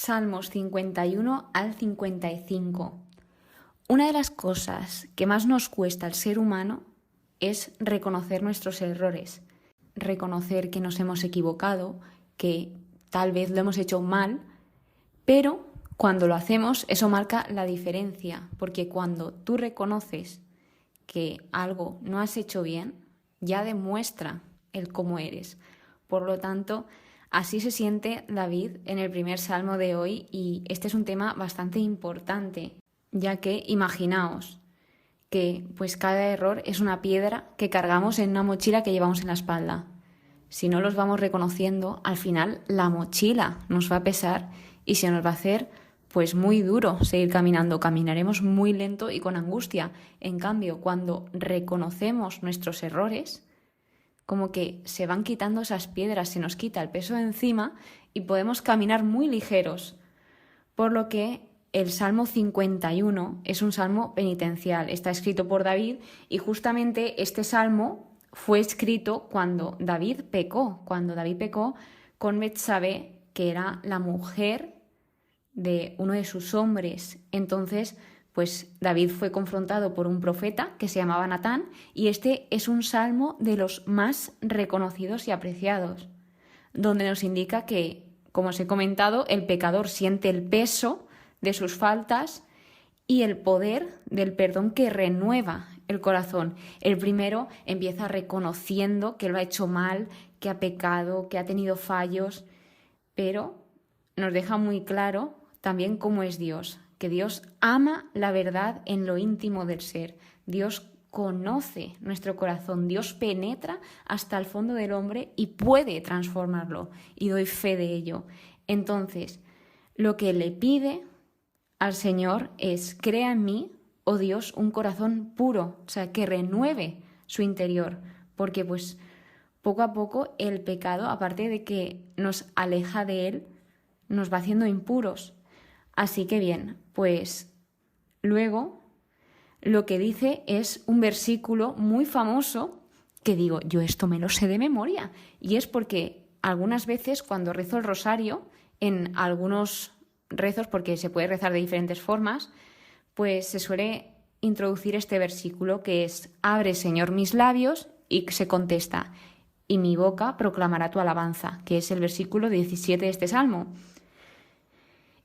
Salmos 51 al 55. Una de las cosas que más nos cuesta al ser humano es reconocer nuestros errores, reconocer que nos hemos equivocado, que tal vez lo hemos hecho mal, pero cuando lo hacemos eso marca la diferencia, porque cuando tú reconoces que algo no has hecho bien, ya demuestra el cómo eres. Por lo tanto, así se siente David en el primer salmo de hoy, y este es un tema bastante importante, ya que imaginaos que pues cada error es una piedra que cargamos en una mochila que llevamos en la espalda. Si no los vamos reconociendo, al final la mochila nos va a pesar y se nos va a hacer pues muy duro seguir caminando, caminaremos muy lento y con angustia. En cambio, cuando reconocemos nuestros errores, como que se van quitando esas piedras, se nos quita el peso de encima y podemos caminar muy ligeros. Por lo que el Salmo 51 es un salmo penitencial, está escrito por David, y justamente este salmo fue escrito cuando David pecó con Betsabé, que era la mujer de uno de sus hombres. Entonces, pues David fue confrontado por un profeta que se llamaba Natán, y este es un salmo de los más reconocidos y apreciados, donde nos indica que, como os he comentado, el pecador siente el peso de sus faltas y el poder del perdón que renueva el corazón. El primero empieza reconociendo que lo ha hecho mal, que ha pecado, que ha tenido fallos, pero nos deja muy claro también cómo es Dios, que Dios ama la verdad en lo íntimo del ser. Dios conoce nuestro corazón, Dios penetra hasta el fondo del hombre y puede transformarlo, y doy fe de ello. Entonces, lo que le pide al Señor es: crea en mí, oh Dios, un corazón puro, o sea, que renueve su interior, porque pues poco a poco el pecado, aparte de que nos aleja de Él, nos va haciendo impuros. Así que bien, pues luego lo que dice es un versículo muy famoso que digo, yo esto me lo sé de memoria, y es porque algunas veces cuando rezo el rosario, en algunos rezos, porque se puede rezar de diferentes formas, pues se suele introducir este versículo que es: abre, Señor, mis labios, y se contesta: y mi boca proclamará tu alabanza, que es el versículo 17 de este salmo.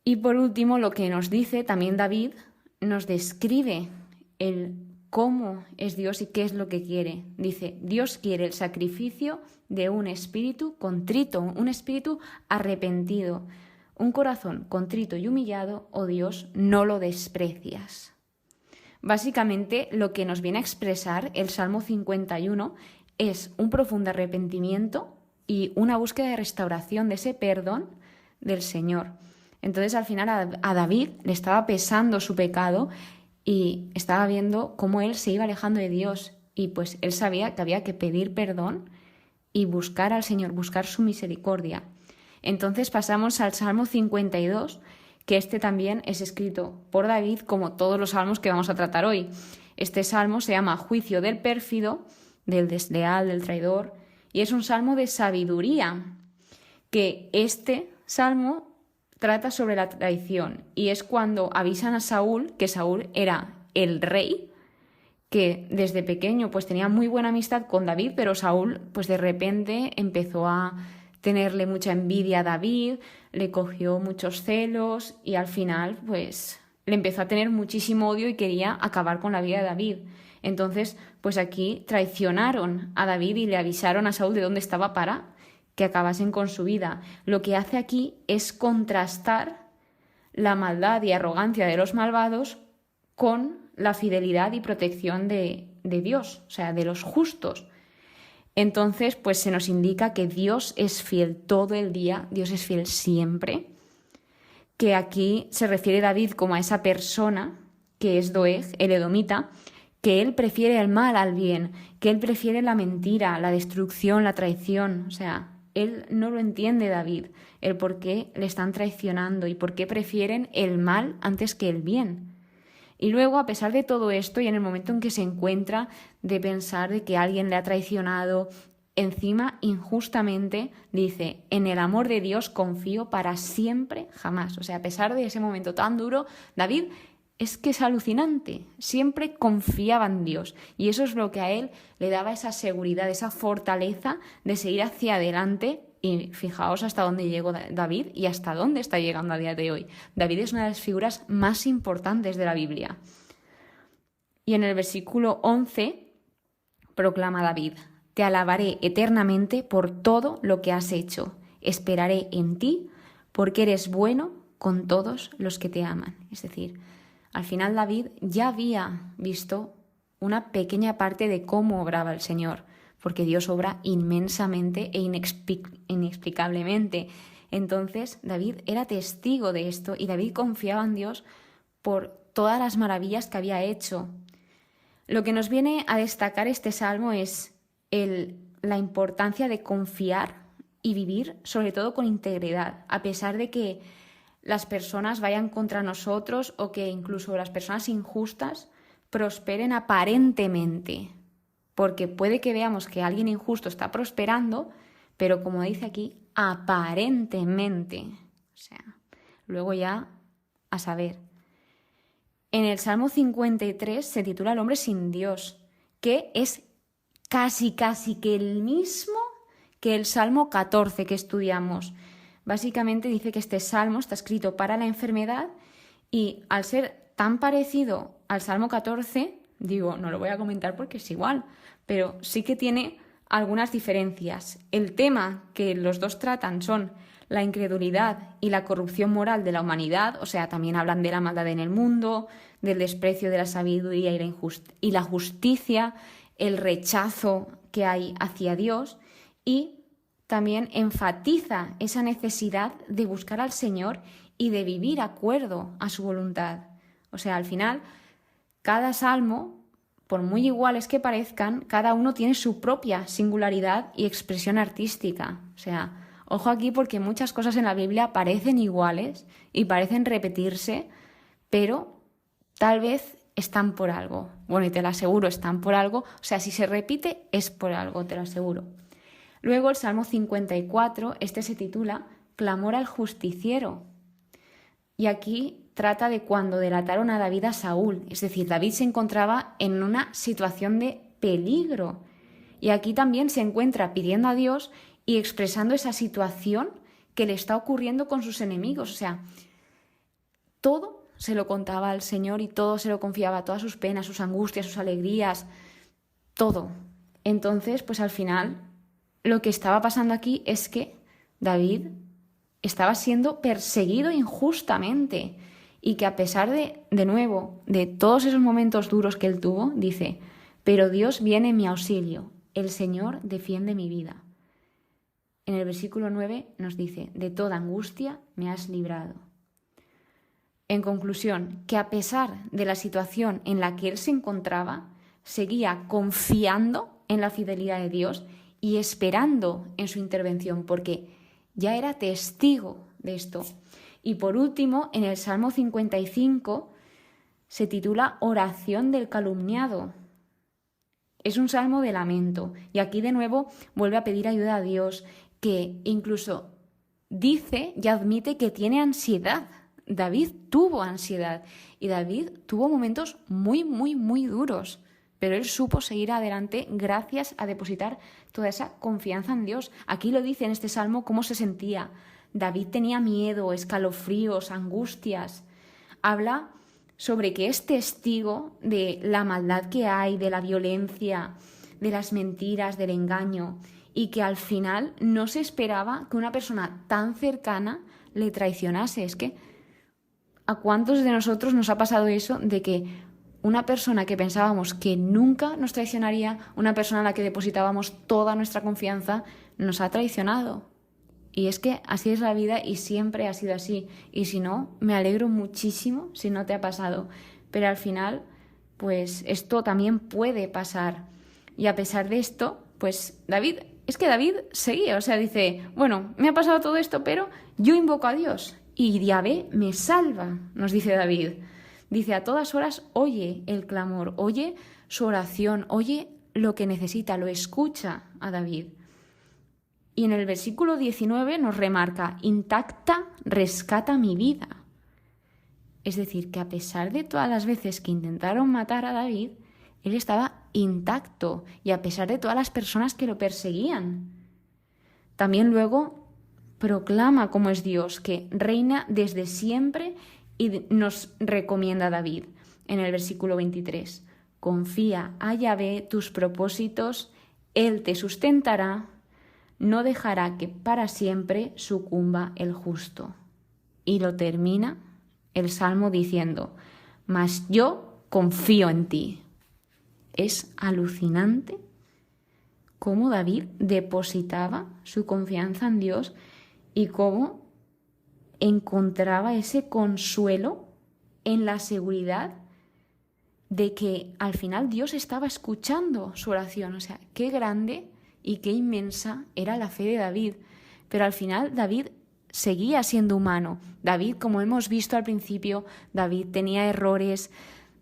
Y por último, lo que nos dice también David, nos describe el cómo es Dios y qué es lo que quiere. Dice: Dios quiere el sacrificio de un espíritu contrito, un espíritu arrepentido. Un corazón contrito y humillado, oh Dios, no lo desprecias. Básicamente, lo que nos viene a expresar el Salmo 51 es un profundo arrepentimiento y una búsqueda de restauración de ese perdón del Señor. Entonces, al final, a David le estaba pesando su pecado y estaba viendo cómo él se iba alejando de Dios, y pues él sabía que había que pedir perdón y buscar al Señor, buscar su misericordia. Entonces pasamos al Salmo 52, que este también es escrito por David, como todos los salmos que vamos a tratar hoy. Este salmo se llama Juicio del pérfido, del desleal, del traidor, y es un salmo de sabiduría, que este salmo trata sobre la traición, y es cuando avisan a Saúl, que Saúl era el rey, que desde pequeño pues tenía muy buena amistad con David, pero Saúl pues de repente empezó a tenerle mucha envidia a David, le cogió muchos celos y al final pues le empezó a tener muchísimo odio y quería acabar con la vida de David. Entonces pues aquí traicionaron a David y le avisaron a Saúl de dónde estaba para que acabasen con su vida. Lo que hace aquí es contrastar la maldad y arrogancia de los malvados con la fidelidad y protección de Dios, o sea, de los justos. Entonces, pues se nos indica que Dios es fiel todo el día, Dios es fiel siempre, que aquí se refiere David como a esa persona que es Doeg, el edomita, que él prefiere el mal al bien, que él prefiere la mentira, la destrucción, la traición. O sea, él no lo entiende, David, el por qué le están traicionando y por qué prefieren el mal antes que el bien. Y luego, a pesar de todo esto, y en el momento en que se encuentra de pensar de que alguien le ha traicionado encima injustamente dice, en el amor de Dios confío para siempre, jamás. O sea, a pesar de ese momento tan duro, David es que es alucinante, siempre confiaba en Dios y eso es lo que a él le daba esa seguridad, esa fortaleza de seguir hacia adelante. Y fijaos hasta dónde llegó David y hasta dónde está llegando a día de hoy. David es una de las figuras más importantes de la Biblia. Y en el versículo 11 proclama David, te alabaré eternamente por todo lo que has hecho. Esperaré en ti porque eres bueno con todos los que te aman. Es decir, al final David ya había visto una pequeña parte de cómo obraba el Señor, porque Dios obra inmensamente e inexplicablemente. Entonces David era testigo de esto y David confiaba en Dios por todas las maravillas que había hecho. Lo que nos viene a destacar este salmo es la importancia de confiar y vivir sobre todo con integridad, a pesar de que las personas vayan contra nosotros o que incluso las personas injustas prosperen aparentemente. Porque puede que veamos que alguien injusto está prosperando, pero como dice aquí, aparentemente. O sea, luego ya a saber. En el Salmo 53 se titula El hombre sin Dios, que es casi que el mismo que el Salmo 14 que estudiamos. Básicamente dice que este salmo está escrito para la enfermedad y al ser tan parecido al Salmo 14, digo, no lo voy a comentar porque es igual, pero sí que tiene algunas diferencias. El tema que los dos tratan son la incredulidad y la corrupción moral de la humanidad, o sea, también hablan de la maldad en el mundo, del desprecio de la sabiduría y la justicia, el rechazo que hay hacia Dios y también enfatiza esa necesidad de buscar al Señor y de vivir acuerdo a su voluntad. O sea, al final, cada salmo, por muy iguales que parezcan, cada uno tiene su propia singularidad y expresión artística. O sea, ojo aquí porque muchas cosas en la Biblia parecen iguales y parecen repetirse, pero tal vez están por algo. Bueno, y te lo aseguro, están por algo. O sea, si se repite, es por algo, te lo aseguro. Luego el Salmo 54, este se titula Clamor al justiciero. Y aquí trata de cuando delataron a David a Saúl. Es decir, David se encontraba en una situación de peligro. Y aquí también se encuentra pidiendo a Dios y expresando esa situación que le está ocurriendo con sus enemigos. O sea, todo se lo contaba al Señor y todo se lo confiaba, todas sus penas, sus angustias, sus alegrías, todo. Entonces, pues al final, lo que estaba pasando aquí es que David estaba siendo perseguido injustamente y que a pesar de nuevo, de todos esos momentos duros que él tuvo, dice, pero Dios viene en mi auxilio, el Señor defiende mi vida. En el versículo 9 nos dice, de toda angustia me has librado. En conclusión, que a pesar de la situación en la que él se encontraba, seguía confiando en la fidelidad de Dios y esperando en su intervención, porque ya era testigo de esto. Y por último, en el Salmo 55 se titula Oración del calumniado. Es un salmo de lamento y aquí de nuevo vuelve a pedir ayuda a Dios, que incluso dice y admite que tiene ansiedad. David tuvo ansiedad y David tuvo momentos muy duros. Pero él supo seguir adelante gracias a depositar toda esa confianza en Dios. Aquí lo dice en este salmo cómo se sentía. David tenía miedo, escalofríos, angustias. Habla sobre que es testigo de la maldad que hay, de la violencia, de las mentiras, del engaño, y que al final no se esperaba que una persona tan cercana le traicionase. Es que ¿a cuántos de nosotros nos ha pasado eso de que una persona que pensábamos que nunca nos traicionaría, una persona a la que depositábamos toda nuestra confianza, nos ha traicionado? Y es que así es la vida y siempre ha sido así. Y si no, me alegro muchísimo si no te ha pasado. Pero al final, pues esto también puede pasar. Y a pesar de esto, pues David seguía. O sea, dice, bueno, me ha pasado todo esto, pero yo invoco a Dios y Yahvé me salva, nos dice David. Dice, a todas horas oye el clamor, oye su oración, oye lo que necesita, lo escucha a David. Y en el versículo 19 nos remarca, intacta rescata mi vida. Es decir, que a pesar de todas las veces que intentaron matar a David, él estaba intacto y a pesar de todas las personas que lo perseguían. También luego proclama cómo es Dios, que reina desde siempre y nos recomienda a David en el versículo 23. Confía a Yahvé tus propósitos, Él te sustentará, no dejará que para siempre sucumba el justo. Y lo termina el Salmo diciendo, mas yo confío en ti. Es alucinante cómo David depositaba su confianza en Dios y cómo encontraba ese consuelo en la seguridad de que al final Dios estaba escuchando su oración. O sea, qué grande y qué inmensa era la fe de David. Pero al final David seguía siendo humano. David, como hemos visto al principio, David tenía errores.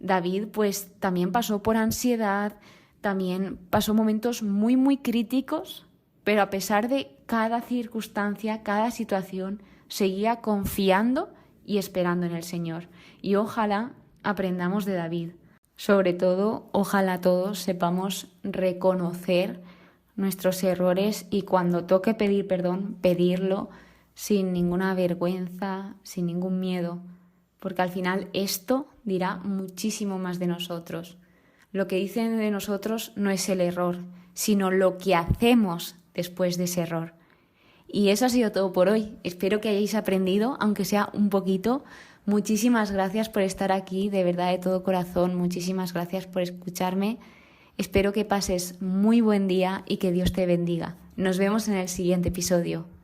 David pues también pasó por ansiedad, también pasó momentos muy, muy críticos, pero a pesar de cada circunstancia, cada situación, seguía confiando y esperando en el Señor. Y ojalá aprendamos de David. Sobre todo, ojalá todos sepamos reconocer nuestros errores y cuando toque pedir perdón, pedirlo sin ninguna vergüenza, sin ningún miedo, porque al final esto dirá muchísimo más de nosotros. Lo que dicen de nosotros no es el error, sino lo que hacemos después de ese error. Y eso ha sido todo por hoy. Espero que hayáis aprendido, aunque sea un poquito. Muchísimas gracias por estar aquí, de verdad, de todo corazón. Muchísimas gracias por escucharme. Espero que pases muy buen día y que Dios te bendiga. Nos vemos en el siguiente episodio.